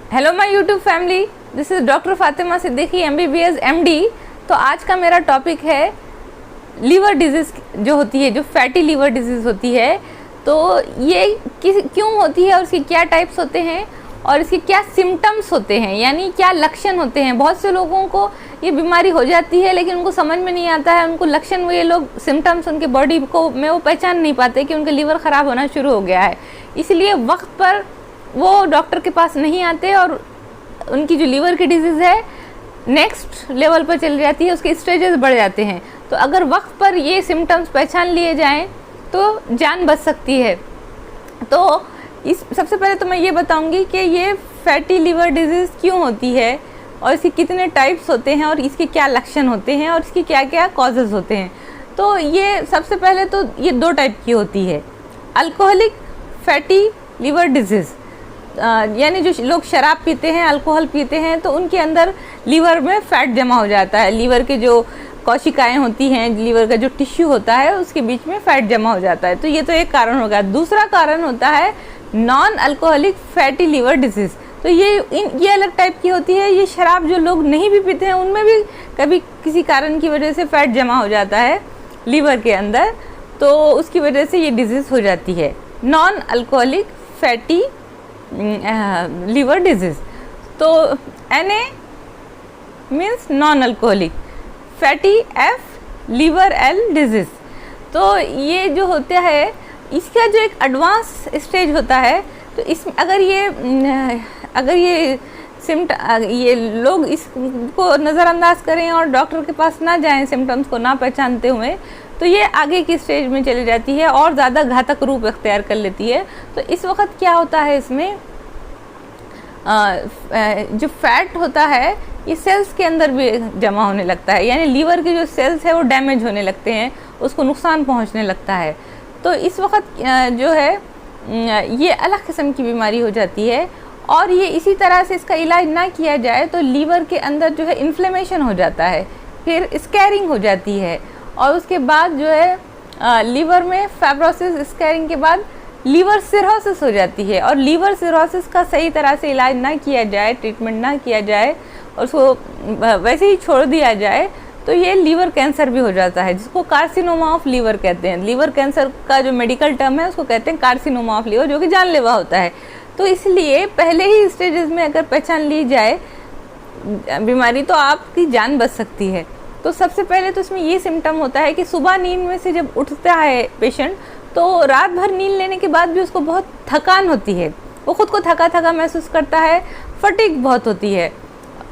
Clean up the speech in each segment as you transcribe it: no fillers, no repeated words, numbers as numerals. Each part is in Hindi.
Hello my YouTube family, this is doctor Fatima Siddiqui MBBS MD। तो आज का मेरा टॉपिक है लीवर डिजीज़ जो होती है, जो फैटी लीवर डिजीज़ होती है। तो ये क्यों होती है और इसके क्या टाइप्स होते हैं और इसके क्या सिम्टम्स होते हैं, यानी क्या लक्षण होते हैं। बहुत से लोगों को ये बीमारी हो जाती है लेकिन उनको समझ में नहीं आता है, उनको लक्षण वो ये लोग सिम्टम्स उनके बॉडी को में वो पहचान नहीं पाते कि उनका लीवर ख़राब होना शुरू हो गया है। इसलिए वक्त पर वो डॉक्टर के पास नहीं आते और उनकी जो लीवर की डिजीज़ है नेक्स्ट लेवल पर चली जाती है, उसके स्टेजेस बढ़ जाते हैं। तो अगर वक्त पर ये सिम्टम्स पहचान लिए जाएं तो जान बच सकती है। तो सबसे पहले तो मैं ये बताऊंगी कि ये फैटी लीवर डिजीज़ क्यों होती है और इसके कितने टाइप्स होते हैं और इसके क्या लक्षण होते हैं और इसके क्या क्या कॉजेज़ होते हैं। तो ये सबसे पहले तो ये दो टाइप की होती है, अल्कोहलिक फैटी लीवर डिजीज़, यानी जो लोग शराब पीते हैं, अल्कोहल पीते हैं, तो उनके अंदर लीवर में फ़ैट जमा हो जाता है। लीवर के जो कोशिकाएं होती हैं, लीवर का जो टिश्यू होता है, उसके बीच में फ़ैट जमा हो जाता है। तो ये तो एक कारण होगा। दूसरा कारण होता है non alcoholic fatty liver disease. तो ये अलग टाइप की होती है। ये शराब जो लोग नहीं भी पीते हैं उनमें भी कभी किसी कारण की वजह से फ़ैट जमा हो जाता है लीवर के अंदर, तो उसकी वजह से ये डिजीज़ हो जाती है, non alcoholic fatty liver disease. तो Na means non alcoholic, fatty F liver L disease. तो ये जो होता है इसका जो एक एडवांस स्टेज होता है, तो इसमें अगर ये लोग इसको नज़रअंदाज करें और डॉक्टर के पास ना जाएं सिम्टम्स को ना पहचानते हुए, तो ये आगे की स्टेज में चली जाती है और ज़्यादा घातक रूप अख्तियार कर लेती है। तो इस वक्त क्या होता है, इसमें जो फैट होता है ये सेल्स के अंदर भी जमा होने लगता है, यानी लीवर के जो सेल्स है वो डैमेज होने लगते हैं, उसको नुकसान पहुंचने लगता है। तो इस वक्त जो है ये अलग किस्म की बीमारी हो जाती है और ये इसी तरह से इसका इलाज ना किया जाए तो लीवर के अंदर जो है इन्फ्लेमेशन हो जाता है, फिर स्कैरिंग हो जाती है और उसके बाद जो है लीवर में फाइब्रोसिस, स्कैरिंग के बाद लीवर सिरोसिस हो जाती है। और लीवर सिरोसिस का सही तरह से इलाज ना किया जाए, ट्रीटमेंट ना किया जाए और उसको वैसे ही छोड़ दिया जाए तो ये लीवर कैंसर भी हो जाता है, जिसको कार्सिनोमा ऑफ लीवर कहते हैं। लीवर कैंसर का जो मेडिकल टर्म है उसको कहते हैं कार्सिनोमा ऑफ लीवर, जो कि जानलेवा होता है। तो इसलिए पहले ही स्टेजेस में अगर पहचान ली जाए बीमारी तो आपकी जान बच सकती है। तो सबसे पहले तो इसमें ये सिम्टम होता है कि सुबह नींद में से जब उठता है पेशेंट, तो रात भर नींद लेने के बाद भी उसको बहुत थकान होती है, वो खुद को थका थका महसूस करता है, फटीग बहुत होती है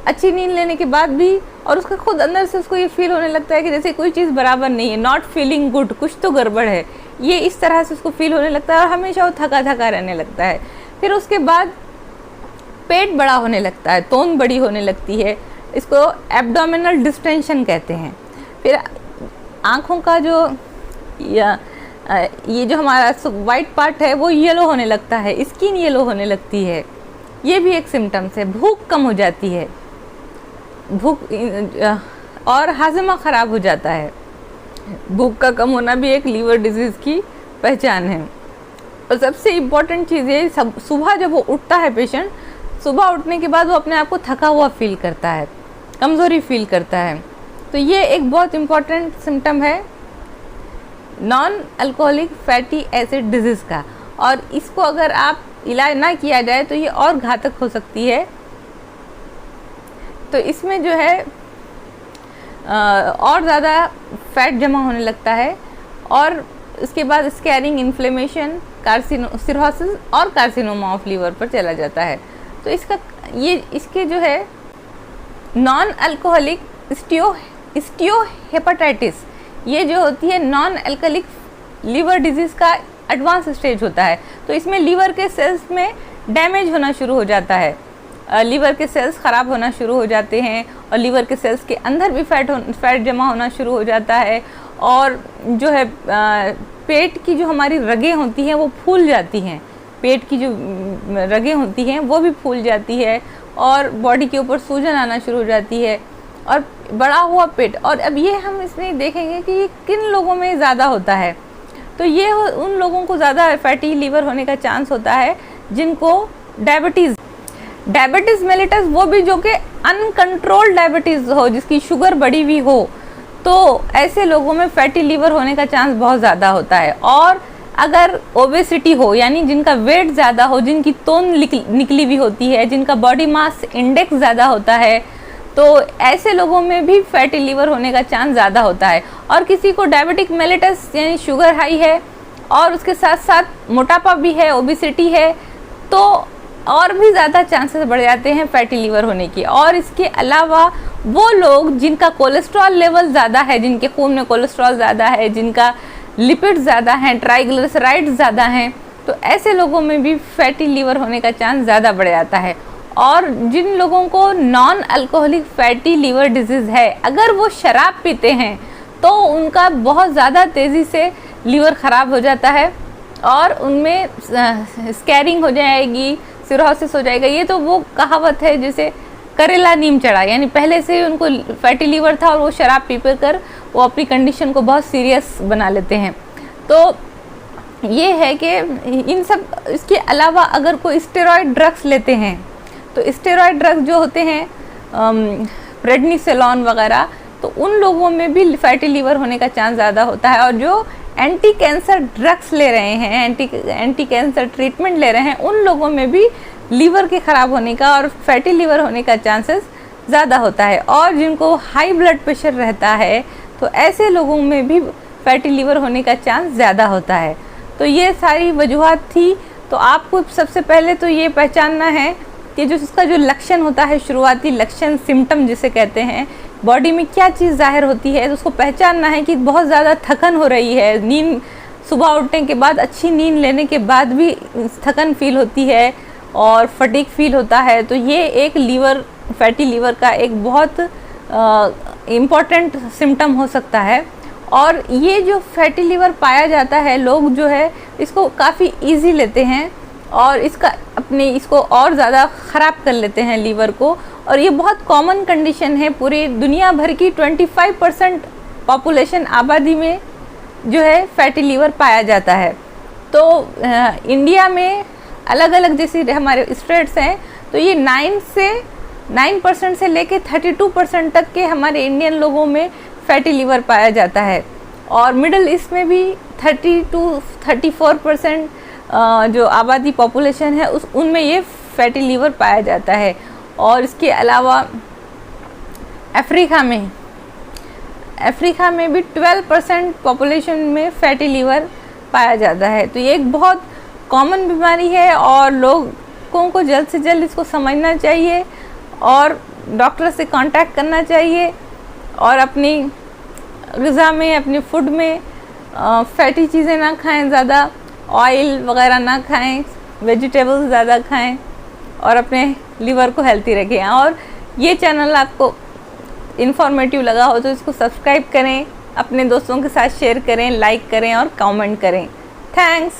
अच्छी नींद लेने के बाद भी, और उसका खुद अंदर से उसको ये फील होने लगता है कि जैसे कोई चीज़ बराबर नहीं है, नॉट फीलिंग गुड, कुछ तो गड़बड़ है, ये इस तरह से उसको फील होने लगता है और हमेशा वो थका थका रहने लगता है। फिर उसके बाद पेट बड़ा होने लगता है, तोंद बड़ी होने लगती है, इसको एब्डोमिनल डिस्टेंशन कहते हैं। फिर आँखों का जो ये जो हमारा वाइट पार्ट है वो येलो होने लगता है, स्किन येलो होने लगती है, ये भी एक सिम्टम्स है। भूख कम हो जाती है, भूख और हाजमा ख़राब हो जाता है। भूख का कम होना भी एक लीवर डिजीज़ की पहचान है। और सबसे इम्पॉर्टेंट चीज़ ये, सुबह जब वो उठता है पेशेंट, सुबह उठने के बाद वो अपने आप को थका हुआ फील करता है, कमज़ोरी फील करता है। तो ये एक बहुत इम्पॉर्टेंट सिम्टम है non alcoholic fatty acid disease का, और इसको अगर आप इलाज ना किया जाए तो ये और घातक हो सकती है। तो इसमें जो है और ज़्यादा फैट जमा होने लगता है और इसके बाद स्कैरिंग, इन्फ्लेमेशन, सिरोसिस और कार्सिनोमा ऑफ लीवर पर चला जाता है। तो इसके जो है नॉन अल्कोहलिक स्टियोहेपेटाइटिस, ये जो होती है नॉन अल्कोहलिक लीवर डिजीज़ का एडवांस स्टेज होता है। तो इसमें लीवर के सेल्स में डैमेज होना शुरू हो जाता है, लीवर के सेल्स ख़राब होना शुरू हो जाते हैं और लीवर के सेल्स के अंदर भी फैट जमा होना शुरू हो जाता है। और जो है पेट की जो हमारी रगें होती हैं वो फूल जाती हैं, पेट की जो रगें होती हैं वो भी फूल जाती है और बॉडी के ऊपर सूजन आना शुरू हो जाती है और बड़ा हुआ पेट। और अब ये हम इसमें देखेंगे कि ये किन लोगों में ज़्यादा होता है। तो ये उन लोगों को ज़्यादा फैटी लीवर होने का चांस होता है जिनको डायबिटीज़ मेलिटस वो भी जो कि अनकंट्रोल्ड डायबिटीज़ हो, जिसकी शुगर बढ़ी हुई हो, तो ऐसे लोगों में फैटी लीवर होने का चांस बहुत ज़्यादा होता है। और अगर ओबेसिटी हो, यानी जिनका वेट ज़्यादा हो, जिनकी तोन निकली हुई होती है, जिनका बॉडी मास इंडेक्स ज़्यादा होता है, तो ऐसे लोगों में भी फैटी लीवर होने का चांस ज़्यादा होता है। और किसी को डायबिटिक मेलिटस यानी शुगर हाई है और उसके साथ साथ मोटापा भी है, ओबेसिटी है, तो और भी ज़्यादा चांसेस बढ़ जाते हैं फैटी लीवर होने की। और इसके अलावा वो लोग जिनका कोलेस्ट्रॉल लेवल ज़्यादा है, जिनके खून में कोलेस्ट्रॉल ज़्यादा है, जिनका लिपिड ज़्यादा हैं, ट्राइग्लिसराइड्स ज़्यादा हैं, तो ऐसे लोगों में भी फैटी लीवर होने का चांस ज़्यादा बढ़ जाता है। और जिन लोगों को non alcoholic fatty liver disease है, अगर वो शराब पीते हैं तो उनका बहुत ज़्यादा तेज़ी से लीवर ख़राब हो जाता है और उनमें स्कैरिंग हो जाएगी, सिरोसिस हो जाएगा। ये तो वो कहावत है जैसे करेला नीम चढ़ा, यानी पहले से ही उनको फैटी लीवर था और वो शराब पी कर वो अपनी कंडीशन को बहुत सीरियस बना लेते हैं। तो ये है कि इन सब, इसके अलावा अगर कोई स्टेरॉयड ड्रग्स लेते हैं, तो स्टेरॉयड ड्रग्स जो होते हैं प्रेडनिसोलोन वगैरह, तो उन लोगों में भी फैटी लीवर होने का चांस ज़्यादा होता है। और जो एंटी कैंसर ड्रग्स ले रहे हैं, एंटी कैंसर ट्रीटमेंट ले रहे हैं, उन लोगों में भी लीवर के ख़राब होने का और फैटी लीवर होने का चांसेस ज़्यादा होता है। और जिनको हाई ब्लड प्रेशर रहता है, तो ऐसे लोगों में भी फैटी लीवर होने का चांस ज़्यादा होता है। तो ये सारी वजूहात थी। तो आपको सबसे पहले तो ये पहचानना है कि जो इसका जो लक्षण होता है, शुरुआती लक्षण, सिम्टम जिसे कहते हैं, बॉडी में क्या चीज़ ज़ाहिर होती है, तो उसको पहचानना है कि बहुत ज़्यादा थकन हो रही है, नींद सुबह उठने के बाद, अच्छी नींद लेने के बाद भी थकन फील होती है और फटीग फील होता है, तो ये एक फैटी लीवर का एक बहुत इम्पॉर्टेंट सिम्टम हो सकता है। और ये जो फैटी लीवर पाया जाता है, लोग जो है इसको काफ़ी इजी लेते हैं और इसको और ज़्यादा ख़राब कर लेते हैं लीवर को। और ये बहुत कॉमन कंडीशन है, पूरी दुनिया भर की 25% पॉपुलेशन आबादी में जो है फैटी लीवर पाया जाता है। तो इंडिया में अलग अलग जैसे हमारे स्टेट्स हैं, तो ये 9% से लेके 32% तक के हमारे इंडियन लोगों में फैटी लीवर पाया जाता है। और मिडिल ईस्ट में भी 34% जो आबादी पॉपुलेशन है उनमें ये फैटी लीवर पाया जाता है। और इसके अलावा अफ्रीका में भी 12% पॉपुलेशन में फैटी लीवर पाया जाता है। तो ये एक बहुत कॉमन बीमारी है और लोगों को जल्द से जल्द इसको समझना चाहिए और डॉक्टर से कांटेक्ट करना चाहिए और अपनी ग़िज़ा में, अपनी फूड में फैटी चीज़ें ना खाएं, ज़्यादा ऑयल वगैरह ना खाएं, वेजिटेबल्स ज़्यादा खाएं और अपने लीवर को हेल्थी रखें। और ये चैनल आपको इन्फॉर्मेटिव लगा हो तो इसको सब्सक्राइब करें, अपने दोस्तों के साथ शेयर करें, लाइक करें और कमेंट करें। थैंक्स।